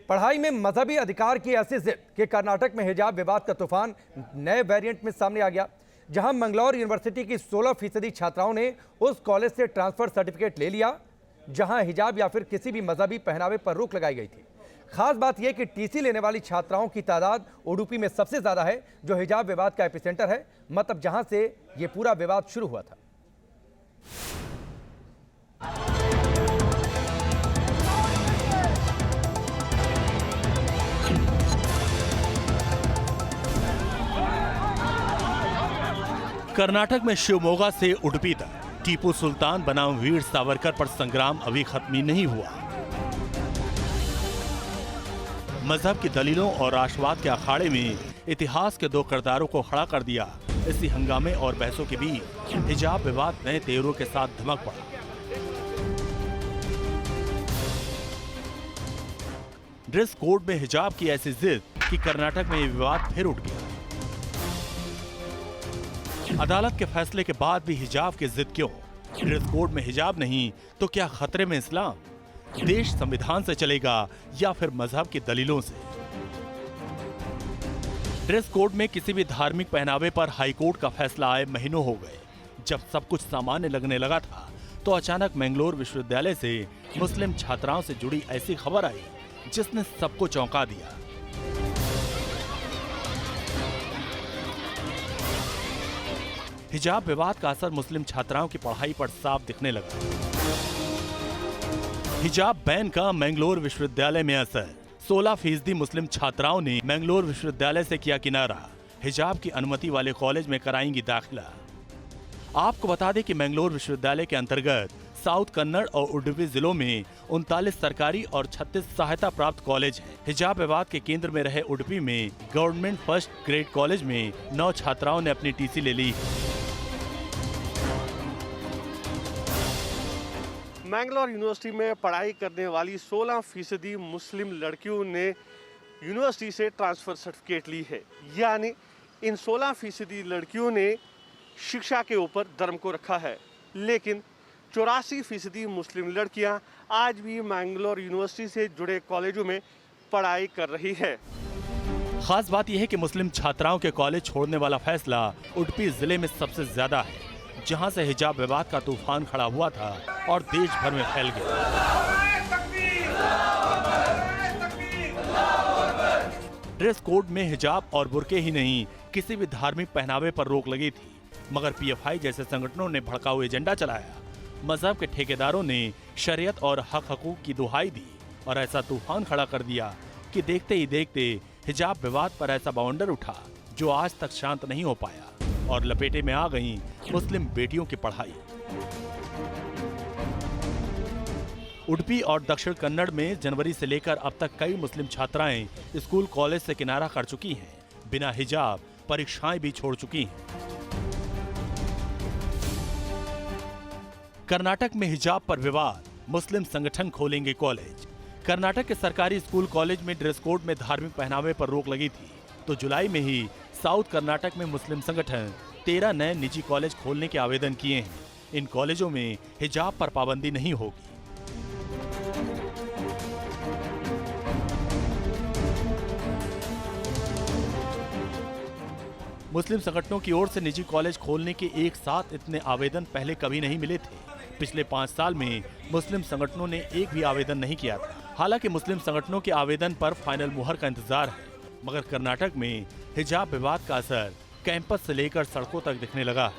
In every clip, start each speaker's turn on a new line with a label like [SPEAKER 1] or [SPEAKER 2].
[SPEAKER 1] पढ़ाई में मजहबी अधिकार की ऐसी जिद कि कर्नाटक में हिजाब विवाद का तूफान नए वेरिएंट में सामने आ गया। जहां मंगलौर यूनिवर्सिटी की 16% छात्राओं ने उस कॉलेज से ट्रांसफर सर्टिफिकेट ले लिया जहां हिजाब या फिर किसी भी मजहबी पहनावे पर रोक लगाई गई थी। खास बात यह कि टीसी लेने वाली छात्राओं की तादाद उडुपी में सबसे ज्यादा है, जो हिजाब विवाद का एपिसेंटर है, मतलब जहां से यह पूरा विवाद शुरू हुआ था।
[SPEAKER 2] कर्नाटक में शिवमोगा से उडुपी तक टीपू सुल्तान बनाम वीर सावरकर पर संग्राम अभी खत्म नहीं हुआ। मजहब की दलीलों और राष्ट्रवाद के अखाड़े में इतिहास के दो किरदारों को खड़ा कर दिया। इसी हंगामे और बहसों के बीच हिजाब विवाद नए तेवरों के साथ धमक पड़ा। ड्रेस कोड में हिजाब की ऐसी जिद कि कर्नाटक में ये विवाद फिर उठ गया। अदालत के फैसले के बाद भी हिजाब की जिद क्यों? ड्रेस कोड में हिजाब नहीं तो क्या खतरे में इस्लाम? देश संविधान से चलेगा या फिर मजहब की दलीलों से? ड्रेस कोड में किसी भी धार्मिक पहनावे पर हाईकोर्ट का फैसला आए महीनों हो गए। जब सब कुछ सामान्य लगने लगा था तो अचानक मैंगलोर विश्वविद्यालय से मुस्लिम छात्राओं से जुड़ी ऐसी खबर आई जिसने सबको चौंका दिया। हिजाब विवाद का असर मुस्लिम छात्राओं की पढ़ाई पर साफ दिखने लगा। हिजाब बैन का मैंगलोर विश्वविद्यालय में असर। 16% मुस्लिम छात्राओं ने मैंगलोर विश्वविद्यालय से किया किनारा। हिजाब की अनुमति वाले कॉलेज में कराएंगी दाखिला। आपको बता दें कि मैंगलोर विश्वविद्यालय के अंतर्गत साउथ कन्नड़ और उडुपी जिलों में 39 सरकारी और 36 सहायता प्राप्त कॉलेज हैं। हिजाब विवाद के केंद्र में रहे उडुपी में गवर्नमेंट फर्स्ट ग्रेड कॉलेज में 9 छात्राओं ने अपनी टीसी ले ली।
[SPEAKER 3] मैंगलोर यूनिवर्सिटी में पढ़ाई करने वाली 16% मुस्लिम लड़कियों ने यूनिवर्सिटी से ट्रांसफ़र सर्टिफिकेट ली है। यानी इन 16% लड़कियों ने शिक्षा के ऊपर धर्म को रखा है। लेकिन 84% मुस्लिम लड़कियां आज भी मैंगलोर यूनिवर्सिटी से जुड़े कॉलेजों में पढ़ाई कर रही है।
[SPEAKER 2] खास बात यह है कि मुस्लिम छात्राओं के कॉलेज छोड़ने वाला फैसला उडुपी जिले में सबसे ज्यादा है, जहां से हिजाब विवाद का तूफान खड़ा हुआ था और देश भर में फैल गया। ड्रेस कोड में हिजाब और बुर्के ही नहीं, किसी भी धार्मिक पहनावे पर रोक लगी थी, मगर पीएफआई जैसे संगठनों ने भड़काऊ एजेंडा चलाया। मजहब के ठेकेदारों ने शरीयत और हक हकूक की दुहाई दी और ऐसा तूफान खड़ा कर दिया कि देखते ही देखते हिजाब विवाद पर ऐसा बवंडर उठा जो आज तक शांत नहीं हो पाया और लपेटे में आ गई मुस्लिम बेटियों की पढ़ाई। उडुपी और दक्षिण कन्नड़ में जनवरी से लेकर अब तक कई मुस्लिम छात्राएं स्कूल कॉलेज से किनारा कर चुकी हैं। बिना हिजाब परीक्षाएं भी छोड़ चुकी हैं। कर्नाटक में हिजाब पर विवाद, मुस्लिम संगठन खोलेंगे कॉलेज। कर्नाटक के सरकारी स्कूल कॉलेज में ड्रेस कोड में धार्मिक पहनावे पर रोक लगी थी, तो जुलाई में ही साउथ कर्नाटक में मुस्लिम संगठन 13 नए निजी कॉलेज खोलने के आवेदन किए हैं। इन कॉलेजों में हिजाब पर पाबंदी नहीं होगी। मुस्लिम संगठनों की ओर से निजी कॉलेज खोलने के एक साथ इतने आवेदन पहले कभी नहीं मिले थे। पिछले 5 साल में मुस्लिम संगठनों ने एक भी आवेदन नहीं किया था। हालांकि मुस्लिम संगठनों के आवेदन पर फाइनल मुहर का इंतजार है, मगर कर्नाटक में हिजाब विवाद का असर कैंपस से लेकर सड़कों तक दिखने लगा।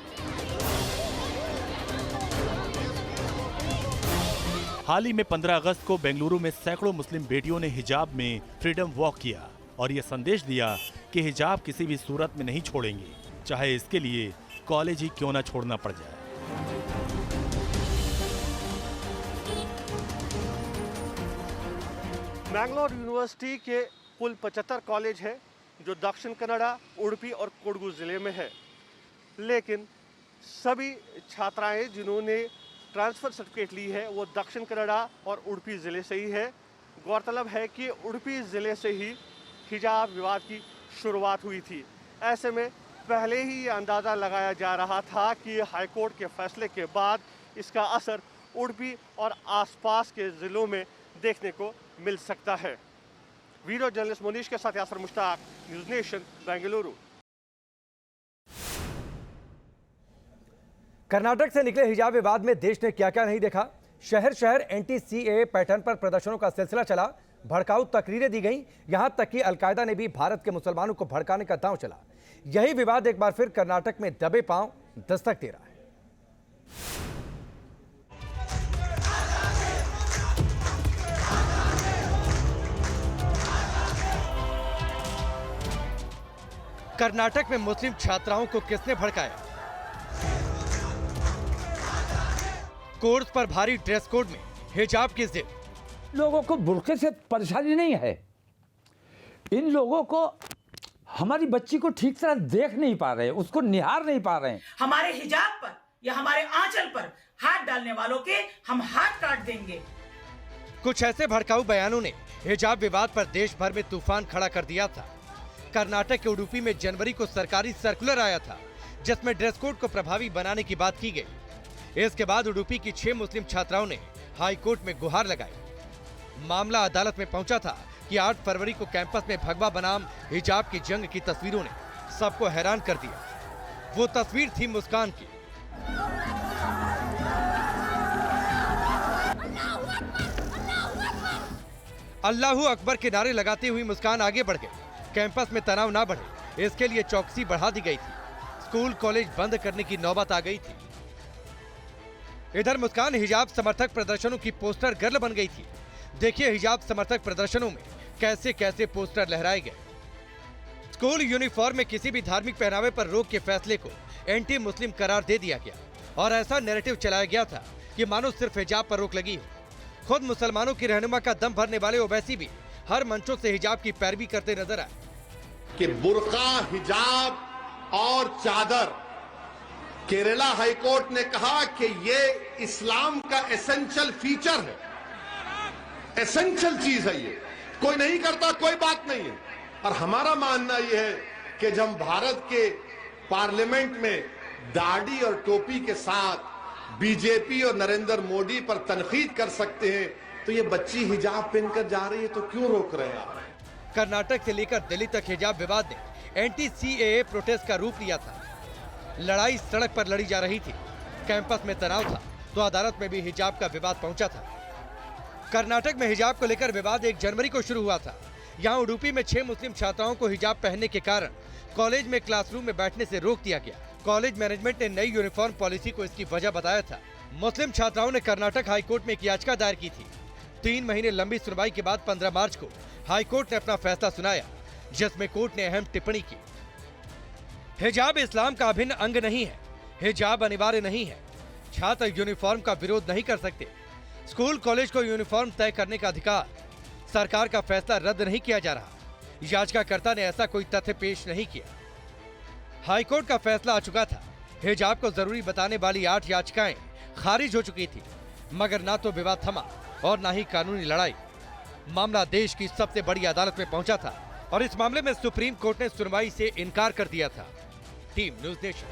[SPEAKER 2] हाल ही में 15 अगस्त को बेंगलुरु में सैकड़ों मुस्लिम बेटियों ने हिजाब में फ्रीडम वॉक किया और यह संदेश दिया कि हिजाब किसी भी सूरत में नहीं छोड़ेंगे, चाहे इसके लिए कॉलेज ही क्यों ना छोड़ना पड़ जाए।
[SPEAKER 3] मैंगलोर यूनिवर्सिटी के कुल 75 कॉलेज है जो दक्षिण कन्नड़, उडुपी और कोडगु जिले में है। लेकिन सभी छात्राएं जिन्होंने ट्रांसफ़र सर्टिफिकेट ली है वो दक्षिण कन्नड़ और उडुपी ज़िले से ही है। गौरतलब है कि उडुपी ज़िले से ही हिजाब विवाद की शुरुआत हुई थी। ऐसे में पहले ही अंदाज़ा लगाया जा रहा था कि हाईकोर्ट के फैसले के बाद इसका असर उडुपी और आसपास के ज़िलों में देखने को मिल सकता है। वीडियो जर्नलिस्ट मोनीश के साथ यासर मुश्ताक, न्यूज़ नेशन, बेंगलुरु।
[SPEAKER 1] कर्नाटक से निकले हिजाब विवाद में देश ने क्या क्या नहीं देखा। शहर शहर एंटी सीएए पैटर्न पर प्रदर्शनों का सिलसिला चला, भड़काऊ तकरीरें दी गईं, यहां तक कि अलकायदा ने भी भारत के मुसलमानों को भड़काने का दांव चला। यही विवाद एक बार फिर कर्नाटक में दबे पांव दस्तक दे रहा है। कर्नाटक में मुस्लिम छात्राओं को किसने भड़काया? कोर्स पर भारी ड्रेस कोड में हिजाब की जिद।
[SPEAKER 4] लोगों को बुर्के से परेशानी नहीं है, इन लोगों को हमारी बच्ची को ठीक तरह देख नहीं पा रहे, उसको निहार नहीं पा रहे हैं।
[SPEAKER 5] हमारे हिजाब पर या हमारे आंचल पर हाथ डालने वालों के हम हाथ काट देंगे।
[SPEAKER 1] कुछ ऐसे भड़काऊ बयानों ने हिजाब विवाद पर देश भर में तूफान खड़ा कर दिया था। कर्नाटक के उडुपी में जनवरी को सरकारी सर्कुलर आया था जिसमें ड्रेस कोड को प्रभावी बनाने की बात की गई। इसके बाद उडुपी की 6 मुस्लिम छात्राओं ने हाई कोर्ट में गुहार लगाई। मामला अदालत में पहुंचा था कि 8 फरवरी को कैंपस में भगवा बनाम हिजाब की जंग की तस्वीरों ने सबको हैरान कर दिया। वो तस्वीर थी मुस्कान की। अल्लाहू अकबर के नारे लगाती हुई मुस्कान आगे बढ़ गई। कैंपस में तनाव ना बढ़े इसके लिए चौकसी बढ़ा दी गई थी। स्कूल कॉलेज बंद करने की नौबत आ गई थी। इधर मुस्कान हिजाब समर्थक प्रदर्शनों की पोस्टर गर्ल बन गई थी। देखिए हिजाब समर्थक प्रदर्शनों में कैसे कैसे पोस्टर लहराए गए। स्कूल यूनिफॉर्म में किसी भी धार्मिक पहनावे पर रोक के फैसले को एंटी मुस्लिम करार दे दिया गया और ऐसा नैरेटिव चलाया गया था कि मानो सिर्फ हिजाब पर रोक लगी हो। खुद मुसलमानों की रहनुमा का दम भरने वाले ओवैसी भी हर मंचों से हिजाब की पैरवी करते नजर आए
[SPEAKER 6] कि बुर्का, हिजाब और चादर, केरला हाईकोर्ट ने कहा कि ये इस्लाम का एसेंशियल फीचर है, एसेंशियल चीज है। ये कोई नहीं करता कोई बात नहीं है। और हमारा मानना यह है कि जब भारत के पार्लियामेंट में दाढ़ी और टोपी के साथ बीजेपी और नरेंद्र मोदी पर तनकीद कर सकते हैं, तो ये बच्ची हिजाब पहनकर जा रही है तो क्यों रोक रहे हैं आप?
[SPEAKER 1] कर्नाटक से लेकर दिल्ली तक हिजाब विवाद ने एंटी सीएए प्रोटेस्ट का रूप लिया था। लड़ाई सड़क पर लड़ी जा रही थी, कैंपस में तनाव था तो अदालत में भी हिजाब का विवाद पहुंचा था। कर्नाटक में हिजाब को लेकर विवाद 1 जनवरी को शुरू हुआ था। यहां उडुपी में 6 मुस्लिम छात्राओं को हिजाब पहनने के कारण कॉलेज में क्लासरूम में बैठने से रोक दिया गया। कॉलेज मैनेजमेंट ने नई यूनिफॉर्म पॉलिसी को इसकी वजह बताया था। मुस्लिम छात्राओं ने कर्नाटक हाईकोर्ट में एक याचिका दायर की थी। 3 महीने लंबी सुनवाई के बाद 15 मार्च को हाईकोर्ट ने अपना फैसला सुनाया जिसमें कोर्ट ने अहम टिप्पणी की। हिजाब इस्लाम का अभिन्न अंग नहीं है, हिजाब अनिवार्य नहीं है। छात्र यूनिफॉर्म का विरोध नहीं कर सकते। स्कूल कॉलेज को यूनिफॉर्म तय करने का अधिकार, सरकार का फैसला रद्द नहीं किया जा रहा। याचिकाकर्ता ने ऐसा कोई तथ्य पेश नहीं किया। हाईकोर्ट का फैसला आ चुका था। हिजाब को जरूरी बताने वाली 8 याचिकाएं खारिज हो चुकी थी, मगर ना तो विवाद थमा और ना ही कानूनी लड़ाई। मामला देश की सबसे बड़ी अदालत में पहुंचा था और इस मामले में सुप्रीम कोर्ट ने सुनवाई से इनकार कर दिया था। Team news nation.